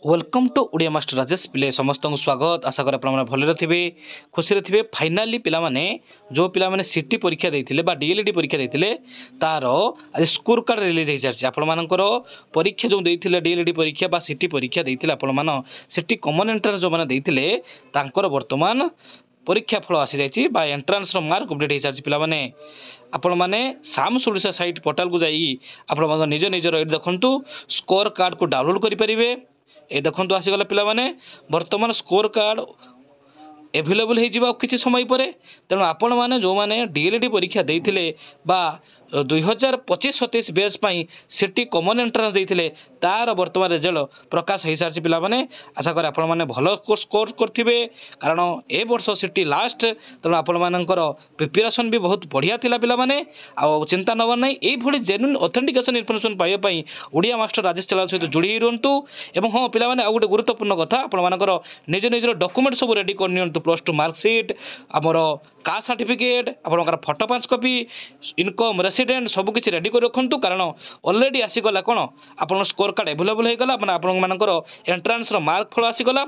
Welcome to Odia master Rajesh पिले समस्त को स्वागत आशा करें आप भले थे खुशी थे। फाइनाली पिलाने जो पिलाने सीटी परीक्षा देते डीएलडी परीक्षा देते तार आज स्कोर कार्ड रिलीज हो सारी आपर परीक्षा जो देते डीएलडी परीक्षा सीटी परीक्षा देते आपटी कमन एंट्रांस जो मैंने देते बर्तमान परीक्षा फल आसी जाइए एंट्रांस मार्क अपडेट हो सारी पिलाने आपण मैंने सामस ओडिशा साइट पोर्टाल को जाई आपण निज निजर ये देखु स्कोर कार्ड को डाउनलोड करेंगे। ए देखो आसीगला पिला माने वर्तमान स्कोर कार्ड एभेलेबल हो किसी समय पर तेणु आपण मैंने जो मैंने डीएलडी परीक्षा देते 2025-27 बेस सीटी कमन एंट्रांस देते तार वर्तमान रिजल्ट प्रकाश हो सारी पिलाने आशा करें आपण मैंने भल स्कोर करेंगे कारण ए वर्ष सीटी लास्ट तेणु आपण मानकर प्रिपेरेसन भी बहुत बढ़िया थिला पिलाने आ चिंता नबर ना ये जेन्युइन ऑथेंटिकेशन इनफॉरमेशन पाइबापी ओडिया मास्टर राजेश चैनल सहित जोड़ी रुहतु। एवं हाँ पिलाने आ गोटे गुरुत्वपूर्ण कथा आपण निज निजर डॉक्यूमेंट सब रेडी कर +2 मार्कशीट आमर कास्ट सर्टिफिकेट आपंकर फोटो 5 कॉपी इनकम रेसिडेंट सबकि रेडी कर रखु कारण ऑलरेडी आसीगला कौन आप स्कोर कार्ड एभेलेबल होगा एंट्रांस मार्क फल आसीगला।